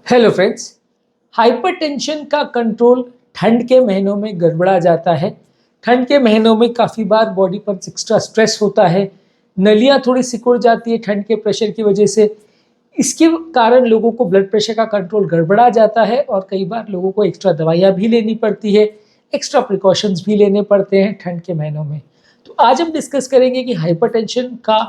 Hello friends. Hypertension का control ठंड के महीनों में गड़बड़ा जाता है। ठंड के महीनों में काफ़ी बार बॉडी पर एक्स्ट्रा स्ट्रेस होता है, नलियाँ थोड़ी सिकुड़ जाती है ठंड के प्रेशर की वजह से। इसके कारण लोगों को ब्लड प्रेशर का कंट्रोल गड़बड़ा जाता है और कई बार लोगों को एक्स्ट्रा दवाइयाँ भी लेनी पड़ती है, एक्स्ट्रा प्रिकॉशंस भी लेने पड़ते हैं ठंड के महीनों में। तो आज हम डिस्कस करेंगे कि हाइपरटेंशन का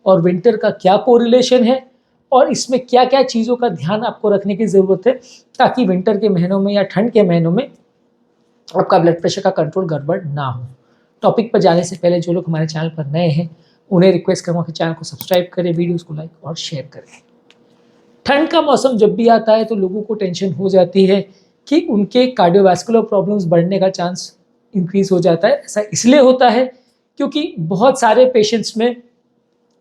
और विंटर का क्या कोरिलेशन है और इसमें क्या क्या चीज़ों का ध्यान आपको रखने की ज़रूरत है ताकि विंटर के महीनों में या ठंड के महीनों में आपका ब्लड प्रेशर का कंट्रोल गड़बड़ ना हो। टॉपिक पर जाने से पहले जो लोग हमारे चैनल पर नए हैं उन्हें रिक्वेस्ट करूँगा कि चैनल को सब्सक्राइब करें, वीडियोज़ को लाइक और शेयर करें। ठंड का मौसम जब भी आता है तो लोगों को टेंशन हो जाती है कि उनके कार्डियोवैस्कुलर प्रॉब्लम्स बढ़ने का चांस इंक्रीज हो जाता है। ऐसा इसलिए होता है क्योंकि बहुत सारे पेशेंट्स में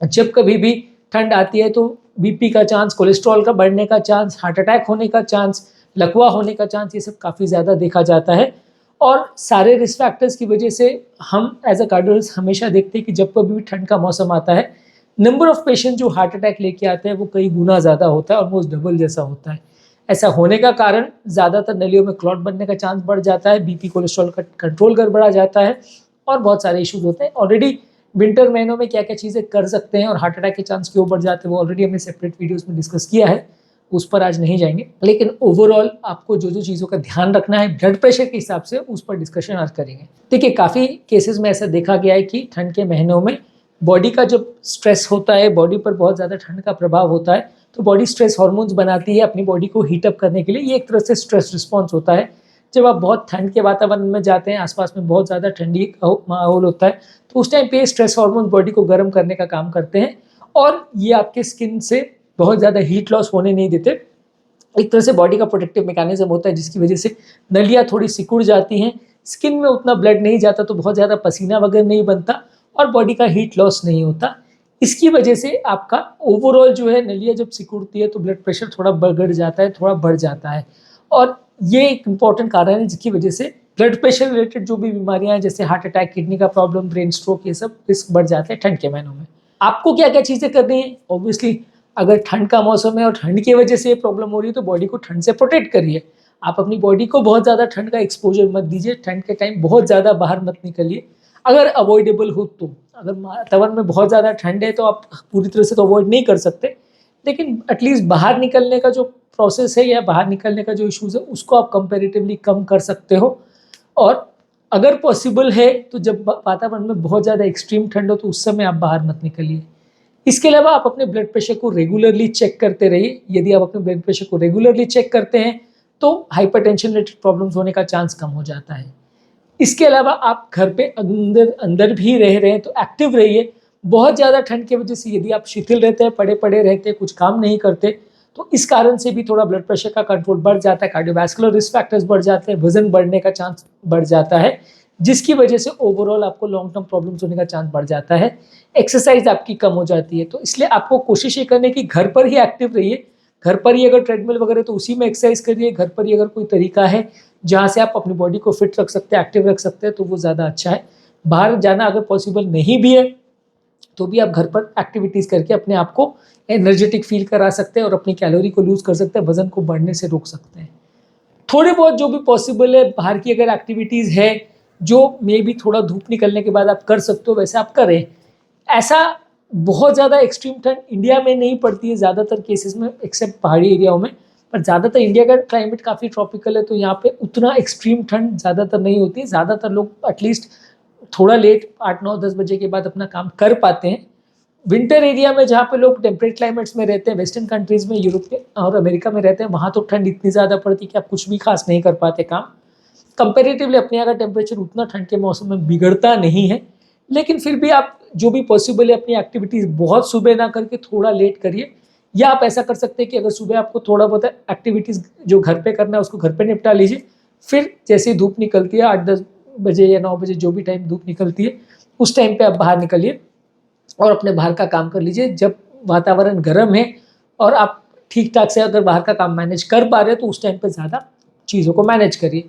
जब कभी भी ठंड आती है तो बीपी का चांस, कोलेस्ट्रॉल का बढ़ने का चांस, हार्ट अटैक होने का चांस, लकवा होने का चांस, ये सब काफ़ी ज़्यादा देखा जाता है। और सारे रिस्क फैक्टर्स की वजह से हम एज अ कार्डियोलॉजिस्ट हमेशा देखते हैं कि जब कभी भी ठंड का मौसम आता है नंबर ऑफ पेशेंट जो हार्ट अटैक लेके आते हैं वो कई गुना ज़्यादा होता है, ऑलमोस्ट डबल जैसा होता है। ऐसा होने का कारण ज़्यादातर नलियों में क्लॉट बनने का चांस बढ़ जाता है, बीपी कोलेस्ट्रॉल का कंट्रोल गड़बड़ा जाता है और बहुत सारे इश्यूज होते हैं। ऑलरेडी विंटर महीनों में क्या क्या चीज़ें कर सकते हैं और हार्ट अटैक के चांस क्यों बढ़ जाते हैं वो ऑलरेडी हमने सेपरेट वीडियोस में डिस्कस किया है, उस पर आज नहीं जाएंगे। लेकिन ओवरऑल आपको जो जो चीज़ों का ध्यान रखना है ब्लड प्रेशर के हिसाब से उस पर डिस्कशन आज करेंगे। देखिए, काफ़ी केसेस में ऐसा देखा गया है कि ठंड के महीनों में बॉडी का जब स्ट्रेस होता है, बॉडी पर बहुत ज़्यादा ठंड का प्रभाव होता है तो बॉडी स्ट्रेस हार्मोन्स बनाती है अपनी बॉडी को हीटअप करने के लिए। ये एक तरह से स्ट्रेस रिस्पॉन्स होता है। जब आप बहुत ठंड के वातावरण में जाते हैं, आसपास में बहुत ज़्यादा ठंडी माहौल होता है तो उस टाइम पे स्ट्रेस हार्मोन बॉडी को गर्म करने का काम करते हैं और ये आपके स्किन से बहुत ज़्यादा हीट लॉस होने नहीं देते। एक तरह से बॉडी का प्रोटेक्टिव मैकेनिज्म होता है जिसकी वजह से नलियाँ थोड़ी सिकुड़ जाती हैं, स्किन में उतना ब्लड नहीं जाता तो बहुत ज़्यादा पसीना वगैरह नहीं बनता और बॉडी का हीट लॉस नहीं होता। इसकी वजह से आपका ओवरऑल जो है नलियाँ जब सिकुड़ती है तो ब्लड प्रेशर थोड़ा बढ़ जाता है, थोड़ा बढ़ जाता है। और ये एक इम्पॉर्टेंट कारण है जिसकी वजह से ब्लड प्रेशर रिलेटेड जो भी बीमारियां हैं जैसे हार्ट अटैक, किडनी का प्रॉब्लम, ब्रेन स्ट्रोक, ये सब रिस्क बढ़ जाते हैं ठंड के महीनों में। आपको क्या क्या चीज़ें करनी है? ऑब्वियसली अगर ठंड का मौसम है और ठंड की वजह से ये प्रॉब्लम हो रही है तो बॉडी को ठंड से प्रोटेक्ट करिए। आप अपनी बॉडी को बहुत ज़्यादा ठंड का एक्सपोजर मत दीजिए, ठंड के टाइम बहुत ज़्यादा बाहर मत निकलिए अगर अवॉइडेबल हो तो। अगर वातावरण में बहुत ज़्यादा ठंड है तो आप पूरी तरह से तो अवॉइड नहीं कर सकते, लेकिन एटलीस्ट बाहर निकलने का जो प्रोसेस है या बाहर निकलने का जो इश्यूज़ है उसको आप कंपैरेटिवली कम कर सकते हो। और अगर पॉसिबल है तो जब वातावरण में बहुत ज़्यादा एक्सट्रीम ठंड हो तो उस समय आप बाहर मत निकलिए। इसके अलावा आप अपने ब्लड प्रेशर को रेगुलरली चेक करते रहिए। यदि आप अपने ब्लड प्रेशर को रेगुलरली चेक करते हैं तो हाइपरटेंशन रिलेटेड प्रॉब्लम्स होने का चांस कम हो जाता है। इसके अलावा आप घर पे अंदर अंदर भी रह रहे हैं तो एक्टिव रहिए। बहुत ज़्यादा ठंड की वजह से यदि आप शिथिल रहते हैं, पड़े पड़े रहते हैं, कुछ काम नहीं करते तो इस कारण से भी थोड़ा ब्लड प्रेशर का कंट्रोल बढ़ जाता है, कार्डियोवैस्कुलर रिस्क फैक्टर्स बढ़ जाते हैं, वजन बढ़ने का चांस बढ़ जाता है जिसकी वजह से ओवरऑल आपको लॉन्ग टर्म प्रॉब्लम्स होने का चांस बढ़ जाता है। एक्सरसाइज आपकी कम हो जाती है तो इसलिए आपको कोशिश ये करने की घर पर ही एक्टिव रहिए। घर पर ही अगर ट्रेडमिल वगैरह तो उसी में एक्सरसाइज करिए। घर पर ही अगर कोई तरीका है जहाँ से आप अपनी बॉडी को फिट रख सकते हैं, एक्टिव रख सकते हैं तो वो ज़्यादा अच्छा है। बाहर जाना अगर पॉसिबल नहीं भी है तो भी आप घर पर एक्टिविटीज़ करके अपने आप को एनर्जेटिक फील करा सकते हैं और अपनी कैलोरी को लूज़ कर सकते हैं, वजन को बढ़ने से रोक सकते हैं। थोड़े बहुत जो भी पॉसिबल है बाहर की अगर एक्टिविटीज़ है जो मे बी थोड़ा धूप निकलने के बाद आप कर सकते हो वैसे आप करें। ऐसा बहुत ज़्यादा एक्सट्रीम ठंड इंडिया में नहीं पड़ती है ज़्यादातर केसेस में एक्सेप्ट पहाड़ी एरियाओं में, पर ज़्यादातर इंडिया का क्लाइमेट काफ़ी ट्रॉपिकल है तो यहाँ पे उतना एक्सट्रीम ठंड ज़्यादातर नहीं होती है। ज़्यादातर लोग एटलीस्ट थोड़ा लेट 8-9-10 बजे के बाद अपना काम कर पाते हैं। विंटर एरिया में जहाँ पे लोग टेम्परेट क्लाइमेट्स में रहते हैं, वेस्टर्न कंट्रीज़ में, यूरोप के और अमेरिका में रहते हैं, वहाँ तो ठंड इतनी ज़्यादा पड़ती है कि आप कुछ भी खास नहीं कर पाते काम। कंपेरेटिवली अपने यहाँ का टेम्परेचर उतना ठंड के मौसम में बिगड़ता नहीं है, लेकिन फिर भी आप जो भी पॉसिबल है अपनी एक्टिविटीज़ बहुत सुबह ना करके थोड़ा लेट करिए। या आप ऐसा कर सकते हैं कि अगर सुबह आपको थोड़ा बहुत एक्टिविटीज़ जो घर पे करना है उसको घर पे निपटा लीजिए, फिर जैसे ही धूप निकलती है 8-10 बजे या 9 बजे जो भी टाइम धूप निकलती है उस टाइम पे आप बाहर निकलिए और अपने बाहर का काम कर लीजिए। जब वातावरण गर्म है और आप ठीक ठाक से अगर बाहर का काम मैनेज कर पा रहे हैं तो उस टाइम पे ज़्यादा चीज़ों को मैनेज करिए।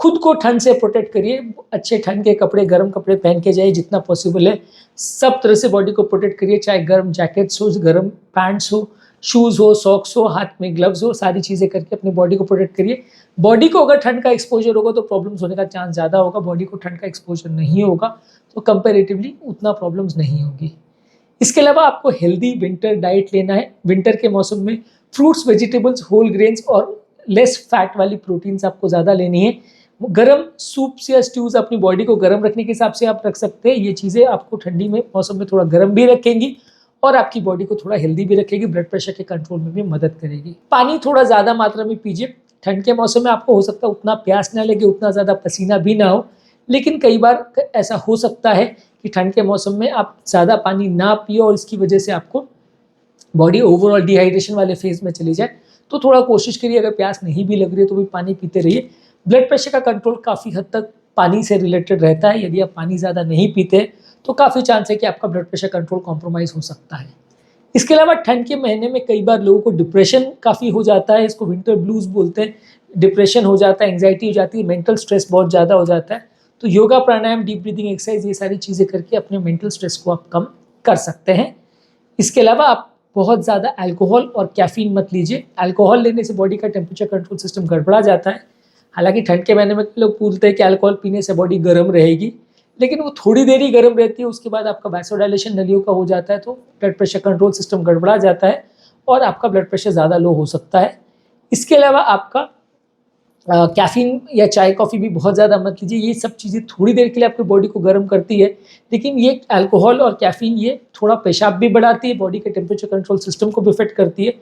खुद को ठंड से प्रोटेक्ट करिए, अच्छे ठंड के कपड़े, गर्म कपड़े पहन के जाइए जितना पॉसिबल है। सब तरह से बॉडी को प्रोटेक्ट करिए, चाहे गर्म जैकेट्स हो, गर्म पैंट्स हो, शूज़ हो, सॉक्स हो, हाथ में ग्लव्स हो, सारी चीज़ें करके अपनी बॉडी को प्रोटेक्ट करिए। बॉडी को अगर ठंड का एक्सपोजर होगा तो प्रॉब्लम्स होने का चांस ज़्यादा होगा, बॉडी को ठंड का एक्सपोजर नहीं होगा तो कंपैरेटिवली उतना प्रॉब्लम्स नहीं होगी। इसके अलावा आपको हेल्दी विंटर डाइट लेना है। विंटर के मौसम में फ्रूट्स, वेजिटेबल्स, होल ग्रेन्स और लेस फैट वाली प्रोटीन्स आपको ज़्यादा लेनी है। गर्म सूप्स या स्ट्यूज अपनी बॉडी को गर्म रखने के हिसाब से आप रख सकते हैं। ये चीज़ें आपको ठंडी में मौसम में थोड़ा गर्म भी रखेंगी और आपकी बॉडी को थोड़ा हेल्दी भी रखेगी, ब्लड प्रेशर के कंट्रोल में भी मदद करेगी। पानी थोड़ा ज़्यादा मात्रा में पीजिए। ठंड के मौसम में आपको हो सकता है उतना प्यास ना लगे, उतना ज़्यादा पसीना भी ना हो, लेकिन कई बार ऐसा हो सकता है कि ठंड के मौसम में आप ज़्यादा पानी ना पिए और इसकी वजह से आपको बॉडी ओवरऑल डिहाइड्रेशन वाले फेज में चली जाए। तो थोड़ा कोशिश करिए, अगर प्यास नहीं भी लग रही है तो भी पानी पीते रहिए। ब्लड प्रेशर का कंट्रोल काफ़ी हद तक पानी से रिलेटेड रहता है। यदि आप पानी ज़्यादा नहीं पीते तो काफ़ी चांस है कि आपका ब्लड प्रेशर कंट्रोल कॉम्प्रोमाइज़ हो सकता है। इसके अलावा ठंड के महीने में कई बार लोगों को डिप्रेशन काफ़ी हो जाता है, इसको विंटर ब्लूज बोलते हैं। डिप्रेशन हो जाता है, एंग्जाइटी हो जाती है, मेंटल स्ट्रेस बहुत ज़्यादा हो जाता है। तो योगा, प्राणायाम, डीप ब्रीदिंग एक्सरसाइज, ये सारी चीज़ें करके अपने मेंटल स्ट्रेस को आप कम कर सकते हैं। इसके अलावा आप बहुत ज़्यादा अल्कोहल और कैफीन मत लीजिए। अल्कोहल लेने से बॉडी का टेम्परेचर कंट्रोल सिस्टम गड़बड़ा जाता है। हालांकि ठंड के महीने में लोग बोलते हैं कि अल्कोहल पीने से बॉडी गर्म रहेगी, लेकिन वो थोड़ी देर ही गर्म रहती है, उसके बाद आपका वैसोडाइलेशन नलियों का हो जाता है, तो ब्लड प्रेशर कंट्रोल सिस्टम गड़बड़ा जाता है और आपका ब्लड प्रेशर ज़्यादा लो हो सकता है। इसके अलावा आपका कैफीन या चाय कॉफ़ी भी बहुत ज़्यादा मत लीजिए। ये सब चीज़ें थोड़ी देर के लिए आपकी बॉडी को गर्म करती है, लेकिन ये अल्कोहल और कैफीन ये थोड़ा पेशाब भी बढ़ाती है, बॉडी के टेम्परेचर कंट्रोल सिस्टम को भी इफेक्ट करती है।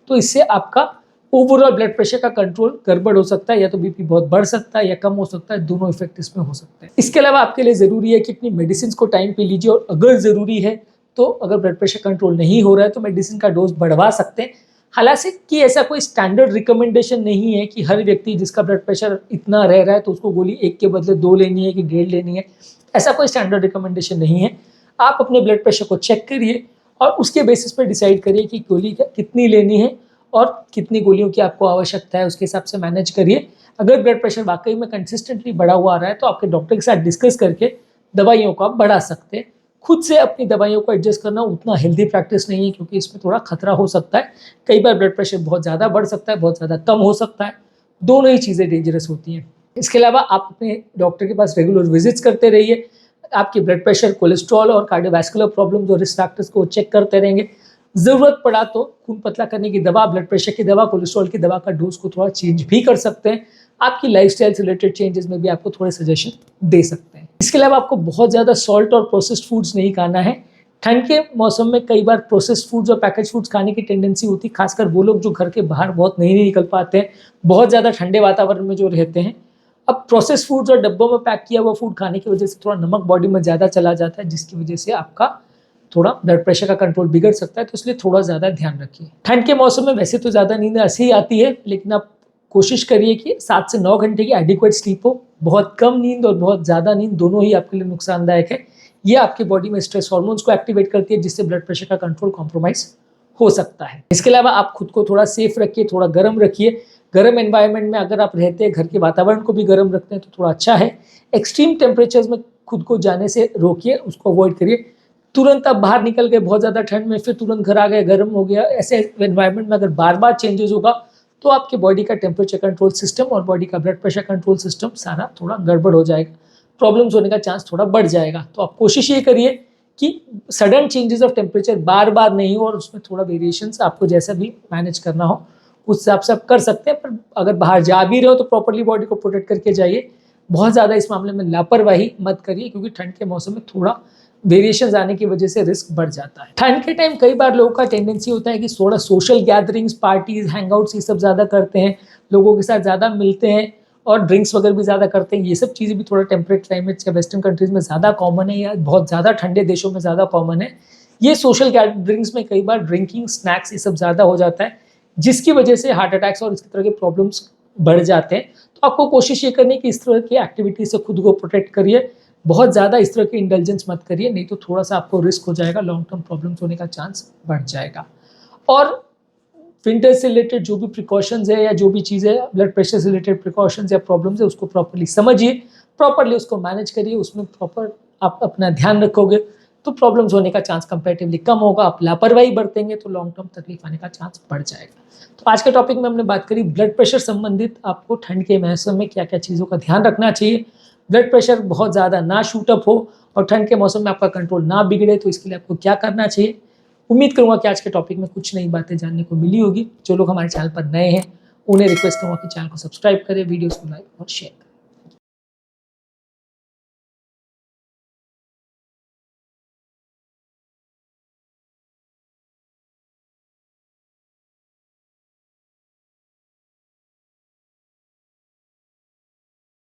तो इससे आपका ओवरऑल ब्लड प्रेशर का कंट्रोल गड़बड़ हो सकता है, या तो बीपी बहुत बढ़ सकता है या कम हो सकता है, दोनों इफेक्ट इसमें हो सकते हैं। इसके अलावा आपके लिए ज़रूरी है कि अपनी मेडिसिन को टाइम पे लीजिए, और अगर ज़रूरी है तो अगर ब्लड प्रेशर कंट्रोल नहीं हो रहा है तो मेडिसिन का डोज बढ़वा सकते हैं। हालांकि कि ऐसा कोई स्टैंडर्ड रिकमेंडेशन नहीं है कि हर व्यक्ति जिसका ब्लड प्रेशर इतना रह रहा है तो उसको गोली 1 के बदले 2 लेनी है कि 1.5 लेनी है। ऐसा कोई स्टैंडर्ड रिकमेंडेशन नहीं है। आप अपने ब्लड प्रेशर को चेक करिए और उसके बेसिस पर डिसाइड करिए कि गोली कितनी लेनी है और कितनी गोलियों की आपको आवश्यकता है, उसके हिसाब से मैनेज करिए। अगर ब्लड प्रेशर वाकई में कंसिस्टेंटली बढ़ा हुआ आ रहा है तो आपके डॉक्टर के साथ डिस्कस करके दवाइयों को आप बढ़ा सकते हैं। खुद से अपनी दवाइयों को एडजस्ट करना उतना हेल्दी प्रैक्टिस नहीं है, क्योंकि इसमें थोड़ा खतरा हो सकता है। कई बार ब्लड प्रेशर बहुत ज़्यादा बढ़ सकता है, बहुत ज़्यादा कम हो सकता है, दोनों ही चीज़ें डेंजरस होती हैं। इसके अलावा आप अपने डॉक्टर के पास रेगुलर विजिट्स करते रहिए। आपकी ब्लड प्रेशर, कोलेस्ट्रॉल और कार्डियोवैस्कुलर प्रॉब्लम्स और रिस्क फैक्टर्स को चेक करते रहेंगे। ज़रूरत पड़ा तो खून पतला करने की दवा, ब्लड प्रेशर की दवा, कोलेस्ट्रॉल की दवा का डोज को थोड़ा चेंज भी कर सकते हैं। आपकी लाइफस्टाइल से रिलेटेड चेंजेस में भी आपको थोड़े सजेशन दे सकते हैं। इसके अलावा आपको बहुत ज़्यादा सॉल्ट और प्रोसेस्ड फूड्स नहीं खाना है। ठंड के मौसम में कई बार प्रोसेस्ड फूड्स और पैकेज फूड्स खाने की टेंडेंसी होती है, खासकर वो लोग जो घर के बाहर बहुत नहीं निकल पाते हैं, बहुत ज़्यादा ठंडे वातावरण में जो रहते हैं। अब प्रोसेस्ड फूड्स और डब्बों में पैक किया हुआ फूड खाने की वजह से थोड़ा नमक बॉडी में ज़्यादा चला जाता है, जिसकी वजह से आपका थोड़ा ब्लड प्रेशर का कंट्रोल बिगड़ सकता है। तो इसलिए थोड़ा ज़्यादा ध्यान रखिए। ठंड के मौसम में वैसे तो ज़्यादा नींद ऐसे ही आती है, लेकिन आप कोशिश करिए कि 7 से 9 घंटे की एडिक्वेट स्लीप हो। बहुत कम नींद और बहुत ज़्यादा नींद दोनों ही आपके लिए नुकसानदायक है। ये आपकी बॉडी में स्ट्रेस हार्मोन्स को एक्टिवेट करती है, जिससे ब्लड प्रेशर का कंट्रोल कॉम्प्रोमाइज़ हो सकता है। इसके अलावा आप खुद को थोड़ा सेफ रखिए, थोड़ा गर्म रखिए। गर्म एनवायरनमेंट में अगर आप रहते हैं, घर के वातावरण को भी गर्म रखते हैं तो थोड़ा अच्छा है। एक्सट्रीम टेम्परेचर्स में खुद को जाने से रोकिए, उसको अवॉइड करिए। तुरंत आप बाहर निकल गए बहुत ज़्यादा ठंड में, फिर तुरंत घर आ गए, गर्म हो गया, ऐसे एनवायरनमेंट में अगर बार बार चेंजेस होगा तो आपके बॉडी का टेम्परेचर कंट्रोल सिस्टम और बॉडी का ब्लड प्रेशर कंट्रोल सिस्टम सारा थोड़ा गड़बड़ हो जाएगा, प्रॉब्लम्स होने का चांस थोड़ा बढ़ जाएगा। तो आप कोशिश ये करिए कि सडन चेंजेस ऑफ टेम्परेचर बार बार नहीं हो और उसमें थोड़ा वेरिएशंस आपको जैसा भी मैनेज करना हो उस हिसाब से आप कर सकते हैं। पर अगर बाहर जा भी रहे हो तो प्रॉपरली बॉडी को प्रोटेक्ट करके जाइए। बहुत ज़्यादा इस मामले में लापरवाही मत करिए, क्योंकि ठंड के मौसम में थोड़ा वेरिएशंस आने की वजह से रिस्क बढ़ जाता है। ठंड के टाइम कई बार लोगों का टेंडेंसी होता है कि थोड़ा सोशल गैदरिंग्स, पार्टीज, हैंगआउट्स ये सब ज़्यादा करते हैं, लोगों के साथ ज़्यादा मिलते हैं और ड्रिंक्स वगैरह भी ज़्यादा करते हैं। ये सब चीज़ें भी थोड़ा टेम्परेट क्लाइमेट्स या वेस्टर्न कंट्रीज़ में ज़्यादा कॉमन है, या बहुत ज़्यादा ठंडे देशों में ज़्यादा कॉमन है। ये सोशल गैदरिंग्स में कई बार ड्रिंकिंग, स्नैक्स ये सब ज़्यादा हो जाता है, जिसकी वजह से हार्ट अटैक्स और इस तरह के प्रॉब्लम्स बढ़ जाते हैं। तो आपको कोशिश ये करनी है कि इस तरह की एक्टिविटी से खुद को प्रोटेक्ट करिए। बहुत ज़्यादा इस तरह की इंडल्जेंस मत करिए, नहीं तो थोड़ा सा आपको रिस्क हो जाएगा, लॉन्ग टर्म प्रॉब्लम्स होने का चांस बढ़ जाएगा। और विंटर से रिलेटेड जो भी प्रिकॉशंस है या जो भी चीज़ें ब्लड प्रेशर से रिलेटेड प्रिकॉशंस या प्रॉब्लम्स है उसको प्रॉपरली समझिए, प्रॉपरली उसको मैनेज करिए, उसमें प्रॉपर आप अपना ध्यान रखोगे तो प्रॉब्लम्स होने का चांस कंपैरेटिवली कम होगा। आप लापरवाही बरतेंगे तो लॉन्ग टर्म तकलीफ आने का चांस बढ़ जाएगा। तो आज के टॉपिक में हमने बात करी ब्लड प्रेशर संबंधित आपको ठंड के मौसम में क्या क्या चीज़ों का ध्यान रखना चाहिए, ब्लड प्रेशर बहुत ज़्यादा ना शूटअप हो और ठंड के मौसम में आपका कंट्रोल ना बिगड़े, तो इसके लिए आपको क्या करना चाहिए। उम्मीद करूंगा कि आज के टॉपिक में कुछ नई बातें जानने को मिली होगी। जो लोग हमारे चैनल पर नए हैं उन्हें रिक्वेस्ट करूंगा कि चैनल को सब्सक्राइब करें, वीडियोस को लाइक और शेयर करें।